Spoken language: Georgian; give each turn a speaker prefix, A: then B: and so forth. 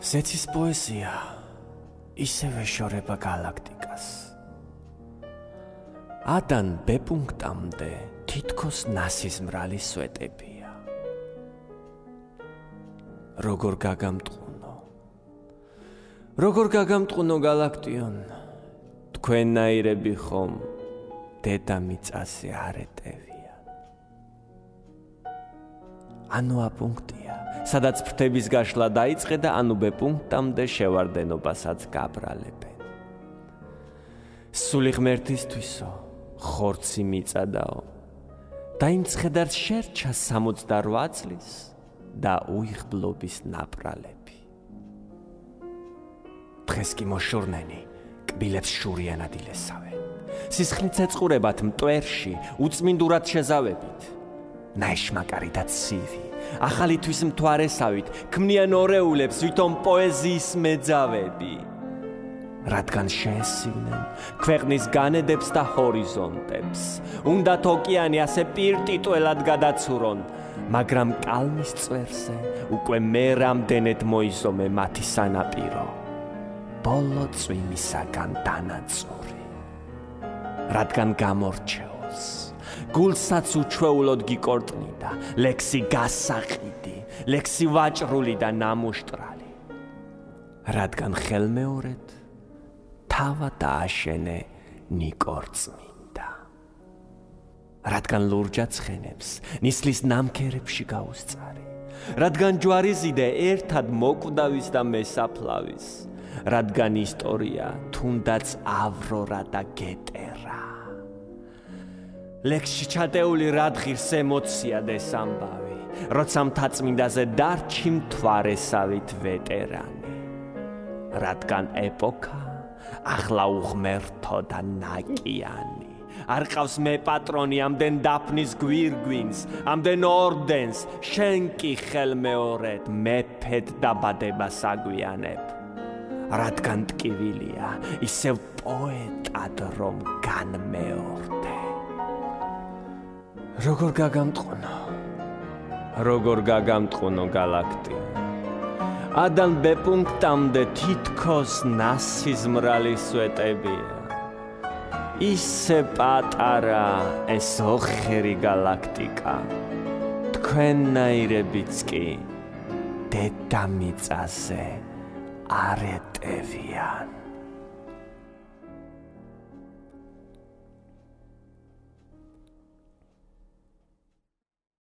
A: ზეცის პოეზია ისევე შორება galaktikas. A-დან B პუნქტამდე თითქოს ნასიზმრალი სვეტებია. როგორ გაგამტყუნო galaktion, თქვენნაირები ხომ დედამიწაზე არ ეტევიან. ანუ A პუნქტია, სადაც ფრთების გაშლა დაიწყე და ანუ B პუნქტამდე შევარდენობასაც გაბრალებენ. სული ღმერთისთვისო, ხორცი მიწადაო, და იმ ცხედარს შერჩა 68 წლის და უიღბლობის ნაპრალები. დღეს კი მოშორნენი, კბილებს შურიანად ილესავენ. სისხლით ეწყურებათ მტვერში, უწმინდურად შეზავებით. ნაეშმაკარი და ცივი, ახალისთვის მთვარესავით, ქმნიან ორეულებს, ვითომ პოეზიის მეძავები. რადგან შეესივნენ ქვეყნის განედებს და ჰორიზონტებს, უნდათ ოკეანე ასე პირტიტველად გადაცურონ, მაგრამ კალმის წვერზე უკვე მე რამდენად მოიზომე მათი სანაპირო, ბოლო წვიმისაგან დანაწური. რადგან გამორჩეულს, გულსაც უჩვეულოდ გიკორტნიდა, ლექსი გასაყიდი, ლექსი ვაჭრული და ნამუშტრალი. რადგან ხელმეორედ თავად დააშენე ნიკორწმინდა. რადგან ლურჯად ცხენებს ნისლის ნამქერებში გაუსწარი. რადგან ჯვარიზიდე ერთად მოკვდავის და მესაფლავის. რადგან ისტორია თუნდაც ავრორა და გეტერა. ლექსში ჩატეული რადგირს ემოცია დეს ამბავი, როცა მთაწმინდაზე დარჩი მთვარესავით ვეტერანი. რადგან ეპოქა ახლა უღმერთო და ნაკიანი. არ ყავს მე პატრონი ამდენ დაფნის გვირგვინს, ამდენ ორდენს, შენ კი ხელმეორედ მეფედ დაბადებას აგვიანებ. რადგან ტკივილია ისევ პოეტად რომ განმეორდე. როგორ გაგამტყუნო galaktion. A-დან B პუნქტამდე თითქოს ნასიზმრალი სვეტებია. ისე პატარა ეს ოხერი galaktika, თქვენნაირებიც კი დედამიწაზე არ ეტევიან.